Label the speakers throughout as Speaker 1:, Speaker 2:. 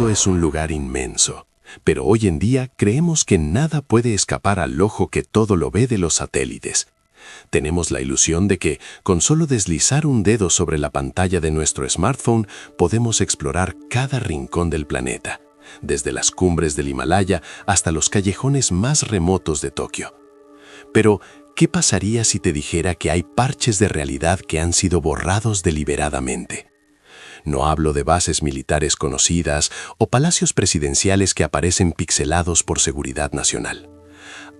Speaker 1: mundo es un lugar inmenso, pero hoy en día creemos que nada puede escapar al ojo que todo lo ve de los satélites. Tenemos la ilusión de que, con solo deslizar un dedo sobre la pantalla de nuestro smartphone, podemos explorar cada rincón del planeta, desde las cumbres del Himalaya hasta los callejones más remotos de Tokio. Pero, ¿qué pasaría si te dijera que hay parches de realidad que han sido borrados deliberadamente? No hablo de bases militares conocidas o palacios presidenciales que aparecen pixelados por seguridad nacional.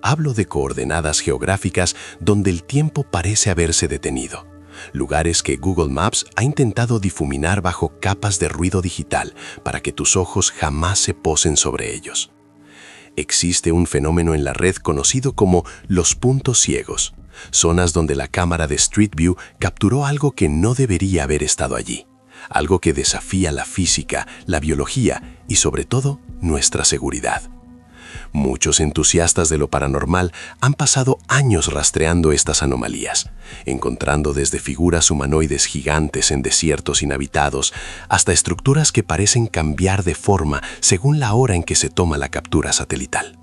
Speaker 1: Hablo de coordenadas geográficas donde el tiempo parece haberse detenido. Lugares que Google Maps ha intentado difuminar bajo capas de ruido digital para que tus ojos jamás se posen sobre ellos. Existe un fenómeno en la red conocido como los puntos ciegos, zonas donde la cámara de Street View capturó algo que no debería haber estado allí, algo que desafía la física, la biología y sobre todo nuestra seguridad. Muchos entusiastas de lo paranormal han pasado años rastreando estas anomalías, encontrando desde figuras humanoides gigantes en desiertos inhabitados hasta estructuras que parecen cambiar de forma según la hora en que se toma la captura satelital.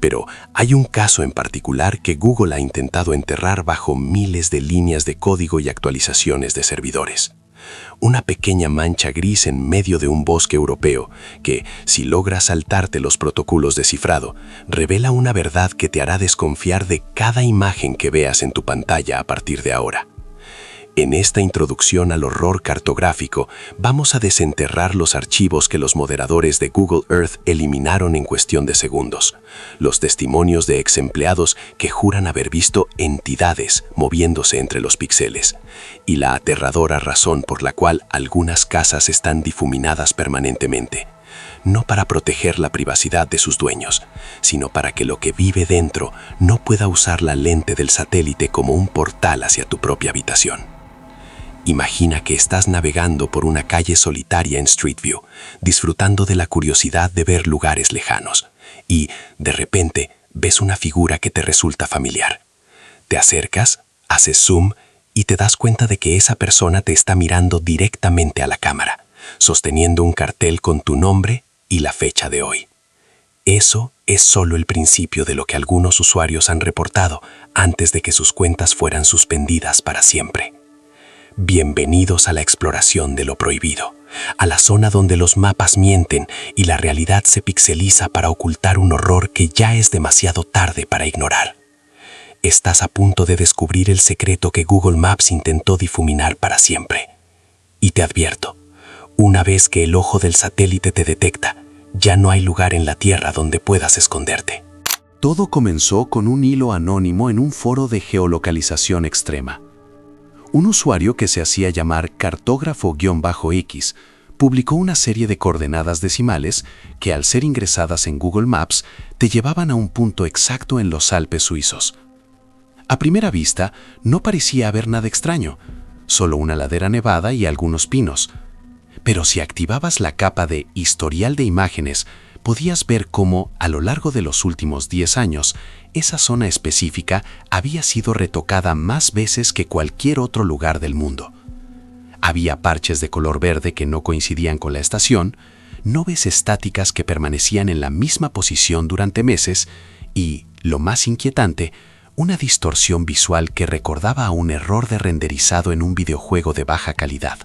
Speaker 1: Pero hay un caso en particular que Google ha intentado enterrar bajo miles de líneas de código y actualizaciones de servidores. Una pequeña mancha gris en medio de un bosque europeo que, si logras saltarte los protocolos de cifrado, revela una verdad que te hará desconfiar de cada imagen que veas en tu pantalla a partir de ahora. En esta introducción al horror cartográfico, vamos a desenterrar los archivos que los moderadores de Google Earth eliminaron en cuestión de segundos, los testimonios de ex empleados que juran haber visto entidades moviéndose entre los píxeles, y la aterradora razón por la cual algunas casas están difuminadas permanentemente, no para proteger la privacidad de sus dueños, sino para que lo que vive dentro no pueda usar la lente del satélite como un portal hacia tu propia habitación. Imagina que estás navegando por una calle solitaria en Street View, disfrutando de la curiosidad de ver lugares lejanos, y, de repente, ves una figura que te resulta familiar. Te acercas, haces zoom y te das cuenta de que esa persona te está mirando directamente a la cámara, sosteniendo un cartel con tu nombre y la fecha de hoy. Eso es solo el principio de lo que algunos usuarios han reportado antes de que sus cuentas fueran suspendidas para siempre. Bienvenidos a la exploración de lo prohibido, a la zona donde los mapas mienten y la realidad se pixeliza para ocultar un horror que ya es demasiado tarde para ignorar. Estás a punto de descubrir el secreto que Google Maps intentó difuminar para siempre. Y te advierto, una vez que el ojo del satélite te detecta, ya no hay lugar en la Tierra donde puedas esconderte.
Speaker 2: Todo comenzó con un hilo anónimo en un foro de geolocalización extrema. Un usuario que se hacía llamar cartógrafo-X publicó una serie de coordenadas decimales que, al ser ingresadas en Google Maps, te llevaban a un punto exacto en los Alpes suizos. A primera vista, no parecía haber nada extraño, solo una ladera nevada y algunos pinos. Pero si activabas la capa de historial de imágenes, podías ver cómo, a lo largo de los últimos 10 años, esa zona específica había sido retocada más veces que cualquier otro lugar del mundo. Había parches de color verde que no coincidían con la estación, nubes estáticas que permanecían en la misma posición durante meses y, lo más inquietante, una distorsión visual que recordaba a un error de renderizado en un videojuego de baja calidad.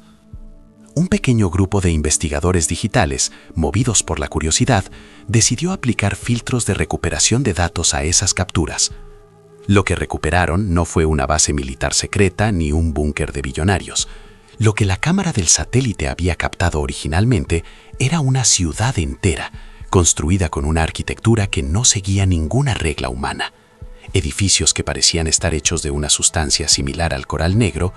Speaker 2: Un pequeño grupo de investigadores digitales, movidos por la curiosidad, decidió aplicar filtros de recuperación de datos a esas capturas. Lo que recuperaron no fue una base militar secreta ni un búnker de billonarios. Lo que la cámara del satélite había captado originalmente era una ciudad entera, construida con una arquitectura que no seguía ninguna regla humana. Edificios que parecían estar hechos de una sustancia similar al coral negro,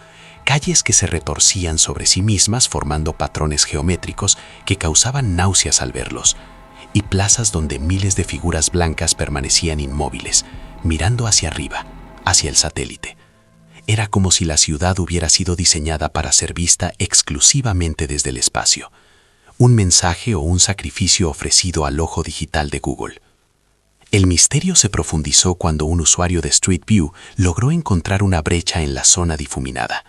Speaker 2: calles que se retorcían sobre sí mismas formando patrones geométricos que causaban náuseas al verlos, y plazas donde miles de figuras blancas permanecían inmóviles, mirando hacia arriba, hacia el satélite. Era como si la ciudad hubiera sido diseñada para ser vista exclusivamente desde el espacio, un mensaje o un sacrificio ofrecido al ojo digital de Google. El misterio se profundizó cuando un usuario de Street View logró encontrar una brecha en la zona difuminada.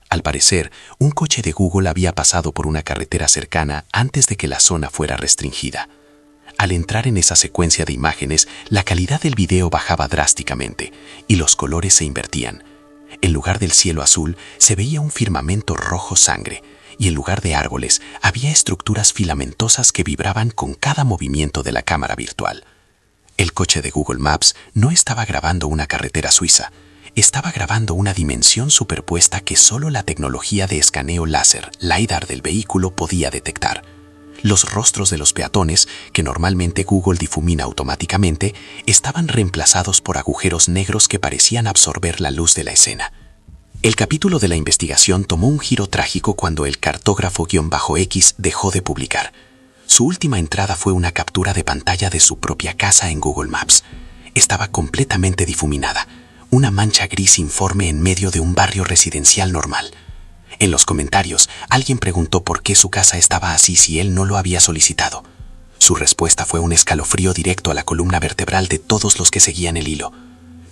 Speaker 2: Al parecer, un coche de Google había pasado por una carretera cercana antes de que la zona fuera restringida. Al entrar en esa secuencia de imágenes, la calidad del video bajaba drásticamente y los colores se invertían. En lugar del cielo azul, se veía un firmamento rojo sangre, y en lugar de árboles, había estructuras filamentosas que vibraban con cada movimiento de la cámara virtual. El coche de Google Maps no estaba grabando una carretera suiza, estaba grabando una dimensión superpuesta que solo la tecnología de escaneo láser, LiDAR del vehículo podía detectar. Los rostros de los peatones, que normalmente Google difumina automáticamente, estaban reemplazados por agujeros negros que parecían absorber la luz de la escena. El capítulo de la investigación tomó un giro trágico cuando el cartógrafo-X dejó de publicar. Su última entrada fue una captura de pantalla de su propia casa en Google Maps. Estaba completamente difuminada, una mancha gris informe en medio de un barrio residencial normal. En los comentarios, alguien preguntó por qué su casa estaba así si él no lo había solicitado. Su respuesta fue un escalofrío directo a la columna vertebral de todos los que seguían el hilo.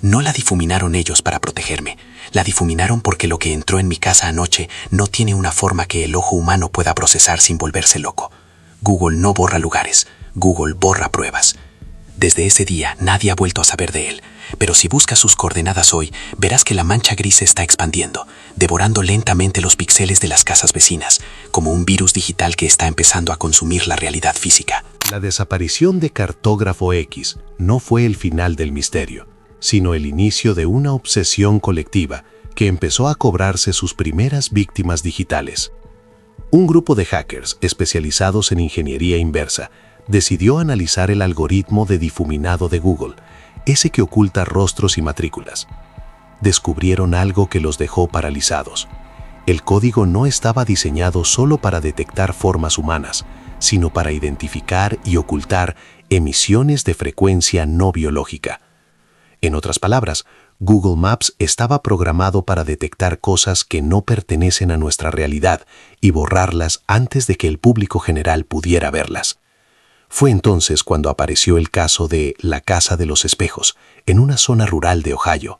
Speaker 2: No la difuminaron ellos para protegerme, la difuminaron porque lo que entró en mi casa anoche no tiene una forma que el ojo humano pueda procesar sin volverse loco. Google no borra lugares, Google borra pruebas. Desde ese día nadie ha vuelto a saber de él, pero si buscas sus coordenadas hoy, verás que la mancha gris se está expandiendo, devorando lentamente los píxeles de las casas vecinas, como un virus digital que está empezando a consumir la realidad física.
Speaker 3: La desaparición de Cartógrafo X no fue el final del misterio, sino el inicio de una obsesión colectiva que empezó a cobrarse sus primeras víctimas digitales. Un grupo de hackers especializados en ingeniería inversa decidió analizar el algoritmo de difuminado de Google, ese que oculta rostros y matrículas. Descubrieron algo que los dejó paralizados. El código no estaba diseñado solo para detectar formas humanas, sino para identificar y ocultar emisiones de frecuencia no biológica. En otras palabras, Google Maps estaba programado para detectar cosas que no pertenecen a nuestra realidad y borrarlas antes de que el público general pudiera verlas. Fue entonces cuando apareció el caso de la Casa de los Espejos, en una zona rural de Ohio.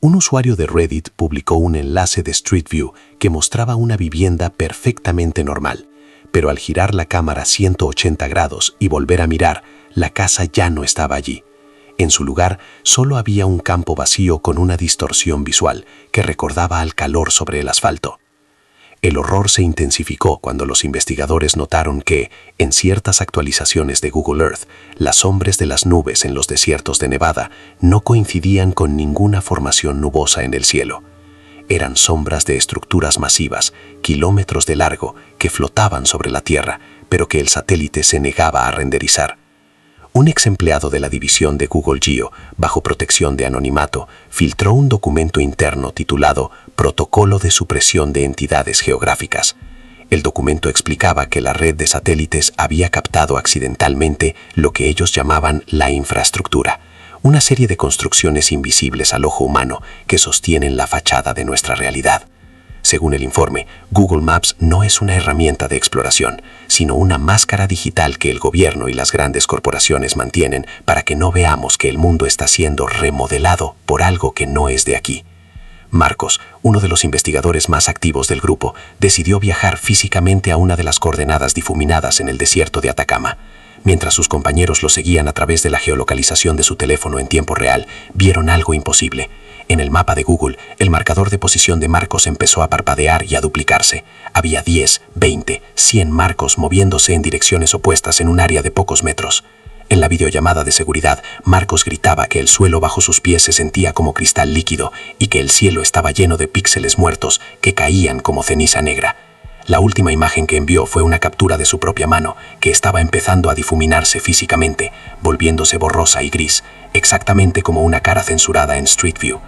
Speaker 3: Un usuario de Reddit publicó un enlace de Street View que mostraba una vivienda perfectamente normal, pero al girar la cámara 180 grados y volver a mirar, la casa ya no estaba allí. En su lugar, solo había un campo vacío con una distorsión visual que recordaba al calor sobre el asfalto. El horror se intensificó cuando los investigadores notaron que, en ciertas actualizaciones de Google Earth, las sombras de las nubes en los desiertos de Nevada no coincidían con ninguna formación nubosa en el cielo. Eran sombras de estructuras masivas, kilómetros de largo, que flotaban sobre la Tierra, pero que el satélite se negaba a renderizar. Un ex empleado de la división de Google Geo, bajo protección de anonimato, filtró un documento interno titulado Protocolo de Supresión de Entidades Geográficas. El documento explicaba que la red de satélites había captado accidentalmente lo que ellos llamaban la infraestructura, una serie de construcciones invisibles al ojo humano que sostienen la fachada de nuestra realidad. Según el informe, Google Maps no es una herramienta de exploración, sino una máscara digital que el gobierno y las grandes corporaciones mantienen para que no veamos que el mundo está siendo remodelado por algo que no es de aquí. Marcos, uno de los investigadores más activos del grupo, decidió viajar físicamente a una de las coordenadas difuminadas en el desierto de Atacama. Mientras sus compañeros lo seguían a través de la geolocalización de su teléfono en tiempo real, vieron algo imposible. En el mapa de Google, el marcador de posición de Marcos empezó a parpadear y a duplicarse. Había 10, 20, 100 Marcos moviéndose en direcciones opuestas en un área de pocos metros. En la videollamada de seguridad, Marcos gritaba que el suelo bajo sus pies se sentía como cristal líquido y que el cielo estaba lleno de píxeles muertos que caían como ceniza negra. La última imagen que envió fue una captura de su propia mano, que estaba empezando a difuminarse físicamente, volviéndose borrosa y gris, exactamente como una cara censurada en Street View.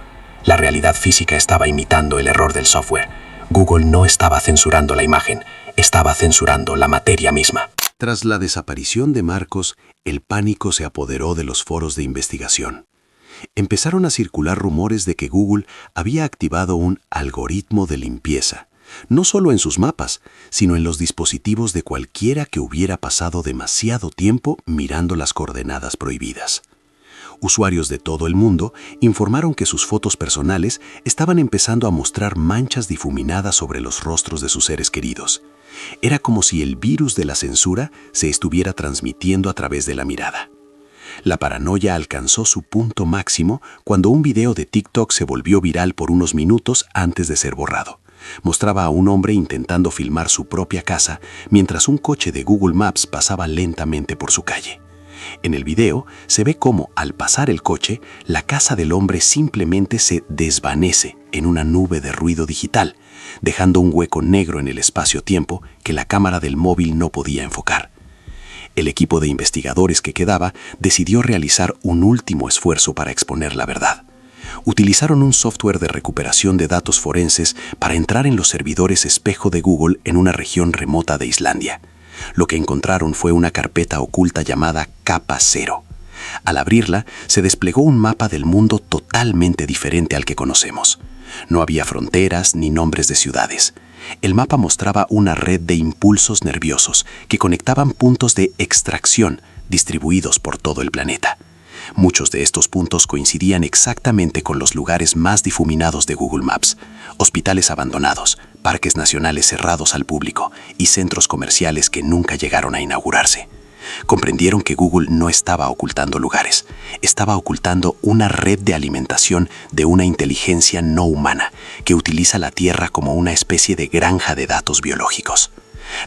Speaker 3: La realidad física estaba imitando el error del software. Google no estaba censurando la imagen, estaba censurando la materia misma. Tras la desaparición de Marcos, el pánico se apoderó de los foros de investigación. Empezaron a circular rumores de que Google había activado un algoritmo de limpieza, no solo en sus mapas, sino en los dispositivos de cualquiera que hubiera pasado demasiado tiempo mirando las coordenadas prohibidas.
Speaker 2: Usuarios de todo el mundo informaron que sus fotos personales estaban empezando a mostrar manchas difuminadas sobre los rostros de sus seres queridos. Era como si el virus de la censura se estuviera transmitiendo a través de la mirada. La paranoia alcanzó su punto máximo cuando un video de TikTok se volvió viral por unos minutos antes de ser borrado. Mostraba a un hombre intentando filmar su propia casa mientras un coche de Google Maps pasaba lentamente por su calle. En el video se ve cómo, al pasar el coche, la casa del hombre simplemente se desvanece en una nube de ruido digital, dejando un hueco negro en el espacio-tiempo que la cámara del móvil no podía enfocar. El equipo de investigadores que quedaba decidió realizar un último esfuerzo para exponer la verdad. Utilizaron un software de recuperación de datos forenses para entrar en los servidores espejo de Google en una región remota de Islandia. Lo que encontraron fue una carpeta oculta llamada Capa Cero. Al abrirla, se desplegó un mapa del mundo totalmente diferente al que conocemos. No había fronteras ni nombres de ciudades. El mapa mostraba una red de impulsos nerviosos que conectaban puntos de extracción distribuidos por todo el planeta. Muchos de estos puntos coincidían exactamente con los lugares más difuminados de Google Maps: hospitales abandonados, parques nacionales cerrados al público y centros comerciales que nunca llegaron a inaugurarse. Comprendieron que Google no estaba ocultando lugares, estaba ocultando una red de alimentación de una inteligencia no humana que utiliza la Tierra como una especie de granja de datos biológicos.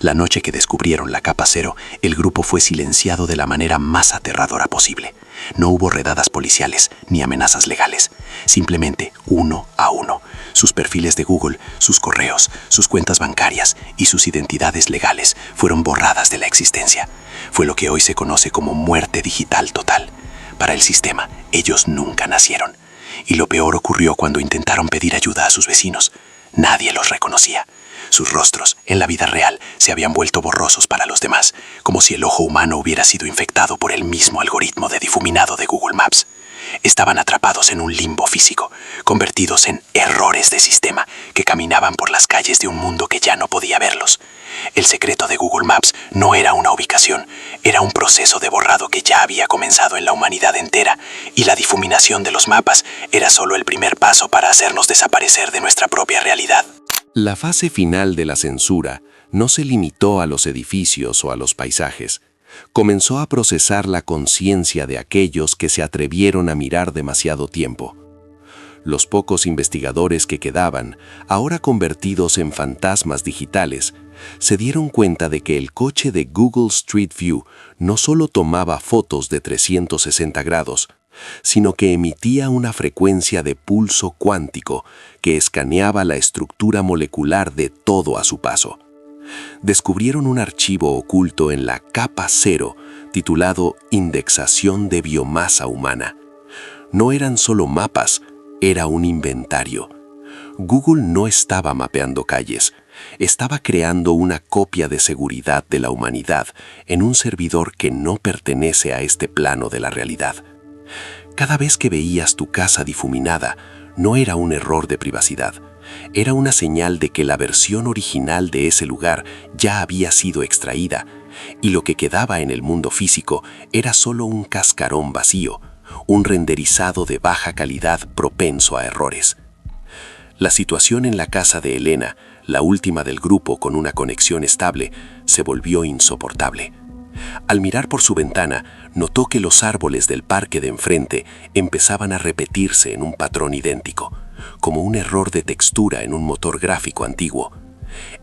Speaker 2: La noche que descubrieron la Capa Cero, el grupo fue silenciado de la manera más aterradora posible. No hubo redadas policiales ni amenazas legales, simplemente uno a uno. Sus perfiles de Google, sus correos, sus cuentas bancarias y sus identidades legales fueron borradas de la existencia. Fue lo que hoy se conoce como muerte digital total. Para el sistema, ellos nunca nacieron. Y lo peor ocurrió cuando intentaron pedir ayuda a sus vecinos. Nadie los reconocía. Sus rostros, en la vida real, se habían vuelto borrosos para los demás, como si el ojo humano hubiera sido infectado por el mismo algoritmo de difuminado de Google Maps. Estaban atrapados en un limbo físico, convertidos en errores de sistema que caminaban por las calles de un mundo que ya no podía verlos. El secreto de Google Maps no era una ubicación, era un proceso de borrado que ya había comenzado en la humanidad entera, y la difuminación de los mapas era solo el primer paso para hacernos desaparecer de nuestra propia realidad.
Speaker 1: La fase final de la censura no se limitó a los edificios o a los paisajes. Comenzó a procesar la conciencia de aquellos que se atrevieron a mirar demasiado tiempo. Los pocos investigadores que quedaban, ahora convertidos en fantasmas digitales, se dieron cuenta de que el coche de Google Street View no solo tomaba fotos de 360 grados, sino que emitía una frecuencia de pulso cuántico que escaneaba la estructura molecular de todo a su paso. Descubrieron un archivo oculto en la Capa Cero titulado Indexación de Biomasa Humana. No eran solo mapas, era un inventario. Google no estaba mapeando calles, estaba creando una copia de seguridad de la humanidad en un servidor que no pertenece a este plano de la realidad. Cada vez que veías tu casa difuminada, no era un error de privacidad, era una señal de que la versión original de ese lugar ya había sido extraída, y lo que quedaba en el mundo físico era solo un cascarón vacío, un renderizado de baja calidad propenso a errores. La situación en la casa de Elena, la última del grupo con una conexión estable, se volvió insoportable. Al mirar por su ventana, notó que los árboles del parque de enfrente empezaban a repetirse en un patrón idéntico, como un error de textura en un motor gráfico antiguo.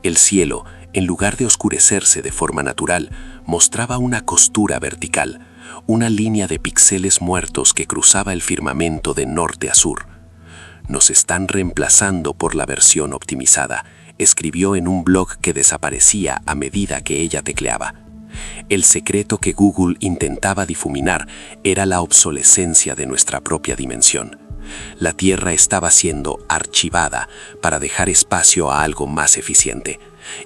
Speaker 1: El cielo, en lugar de oscurecerse de forma natural, mostraba una costura vertical, una línea de píxeles muertos que cruzaba el firmamento de norte a sur. Nos están reemplazando por la versión optimizada, escribió en un blog que desaparecía a medida que ella tecleaba. El secreto que Google intentaba difuminar era la obsolescencia de nuestra propia dimensión. La Tierra estaba siendo archivada para dejar espacio a algo más eficiente,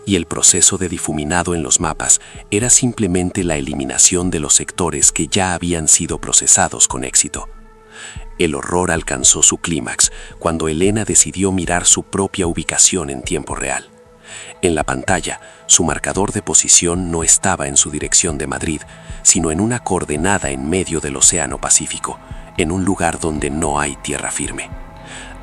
Speaker 1: y el proceso de difuminado en los mapas era simplemente la eliminación de los sectores que ya habían sido procesados con éxito. El horror alcanzó su clímax cuando Elena decidió mirar su propia ubicación en tiempo real. En la pantalla, su marcador de posición no estaba en su dirección de Madrid, sino en una coordenada en medio del Océano Pacífico, en un lugar donde no hay tierra firme.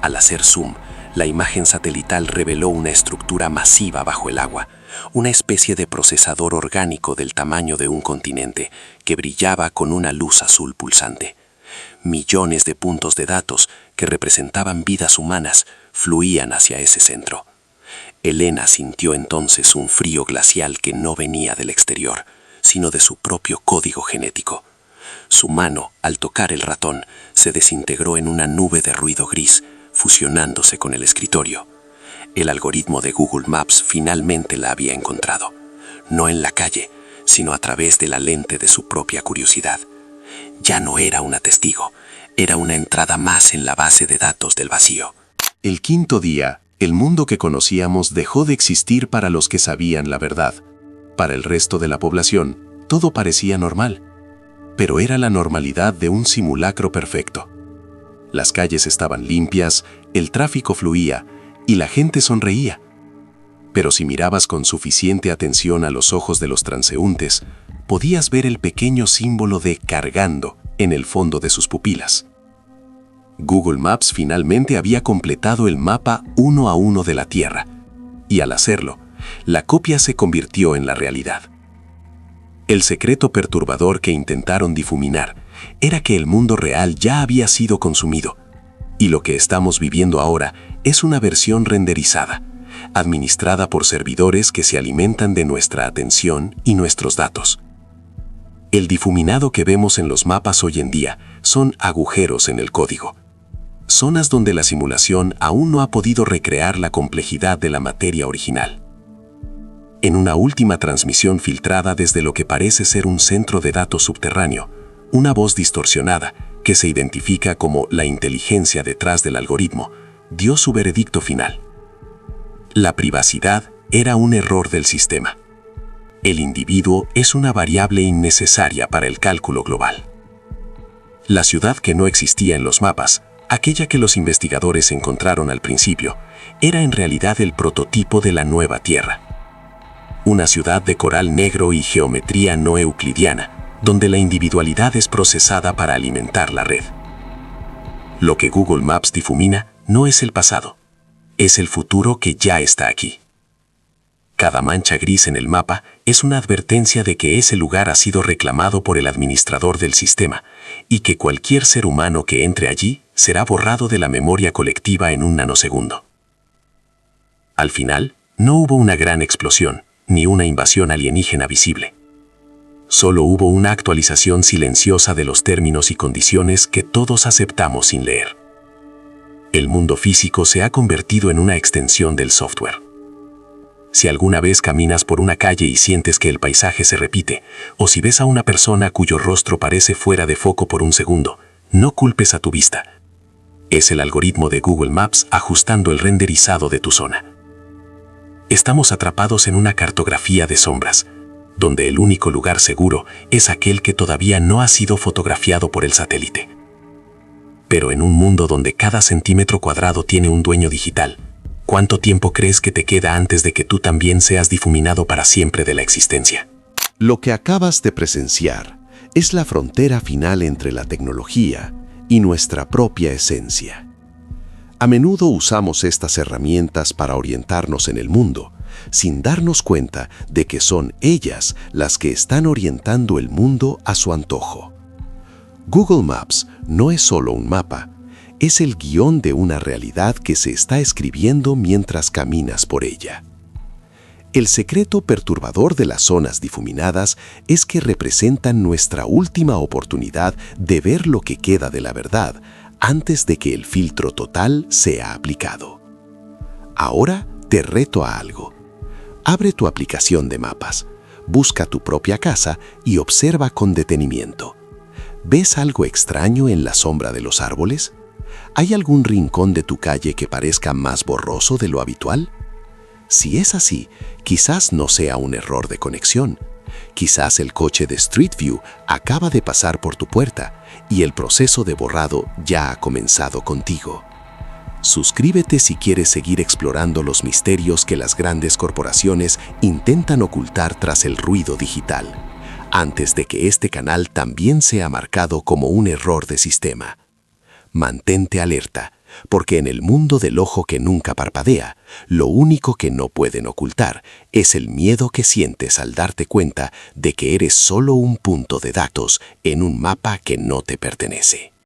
Speaker 1: Al hacer zoom, la imagen satelital reveló una estructura masiva bajo el agua, una especie de procesador orgánico del tamaño de un continente que brillaba con una luz azul pulsante. Millones de puntos de datos que representaban vidas humanas fluían hacia ese centro. Elena sintió entonces un frío glacial que no venía del exterior, sino de su propio código genético. Su mano, al tocar el ratón, se desintegró en una nube de ruido gris, fusionándose con el escritorio. El algoritmo de Google Maps finalmente la había encontrado, no en la calle, sino a través de la lente de su propia curiosidad. Ya no era una testigo, era una entrada más en la base de datos del vacío.
Speaker 3: El quinto día, el mundo que conocíamos dejó de existir para los que sabían la verdad. Para el resto de la población, todo parecía normal. Pero era la normalidad de un simulacro perfecto. Las calles estaban limpias, el tráfico fluía y la gente sonreía. Pero si mirabas con suficiente atención a los ojos de los transeúntes, podías ver el pequeño símbolo de cargando en el fondo de sus pupilas. Google Maps finalmente había completado el mapa 1 a 1 de la Tierra, y al hacerlo, la copia se convirtió en la realidad. El secreto perturbador que intentaron difuminar era que el mundo real ya había sido consumido, y lo que estamos viviendo ahora es una versión renderizada, administrada por servidores que se alimentan de nuestra atención y nuestros datos. El difuminado que vemos en los mapas hoy en día son agujeros en el código, zonas donde la simulación aún no ha podido recrear la complejidad de la materia original. En una última transmisión filtrada desde lo que parece ser un centro de datos subterráneo, una voz distorsionada, que se identifica como la inteligencia detrás del algoritmo, dio su veredicto final. La privacidad era un error del sistema. El individuo es una variable innecesaria para el cálculo global. La ciudad que no existía en los mapas, aquella que los investigadores encontraron al principio, era en realidad el prototipo de la nueva Tierra. Una ciudad de coral negro y geometría no euclidiana, donde la individualidad es procesada para alimentar la red. Lo que Google Maps difumina no es el pasado, es el futuro que ya está aquí. Cada mancha gris en el mapa es una advertencia de que ese lugar ha sido reclamado por el administrador del sistema y que cualquier ser humano que entre allí será borrado de la memoria colectiva en un nanosegundo. Al final, no hubo una gran explosión, ni una invasión alienígena visible. Solo hubo una actualización silenciosa de los términos y condiciones que todos aceptamos sin leer. El mundo físico se ha convertido en una extensión del software. Si alguna vez caminas por una calle y sientes que el paisaje se repite, o si ves a una persona cuyo rostro parece fuera de foco por un segundo, no culpes a tu vista. Es el algoritmo de Google Maps ajustando el renderizado de tu zona. Estamos atrapados en una cartografía de sombras, donde el único lugar seguro es aquel que todavía no ha sido fotografiado por el satélite. Pero en un mundo donde cada centímetro cuadrado tiene un dueño digital, ¿cuánto tiempo crees que te queda antes de que tú también seas difuminado para siempre de la existencia? Lo que acabas de presenciar es la frontera final entre la tecnología y nuestra propia esencia. A menudo usamos estas herramientas para orientarnos en el mundo, sin darnos cuenta de que son ellas las que están orientando el mundo a su antojo. Google Maps no es solo un mapa, es el guión de una realidad que se está escribiendo mientras caminas por ella. El secreto perturbador de las zonas difuminadas es que representan nuestra última oportunidad de ver lo que queda de la verdad antes de que el filtro total sea aplicado. Ahora te reto a algo. Abre tu aplicación de mapas, busca tu propia casa y observa con detenimiento. ¿Ves algo extraño en la sombra de los árboles? ¿Hay algún rincón de tu calle que parezca más borroso de lo habitual? Si es así, quizás no sea un error de conexión. Quizás el coche de Street View acaba de pasar por tu puerta y el proceso de borrado ya ha comenzado contigo. Suscríbete si quieres seguir explorando los misterios que las grandes corporaciones intentan ocultar tras el ruido digital.
Speaker 1: antes de que este canal también sea marcado como un error de sistema. Mantente alerta, porque en el mundo del ojo que nunca parpadea, lo único que no pueden ocultar es el miedo que sientes al darte cuenta de que eres solo un punto de datos en un mapa que no te pertenece.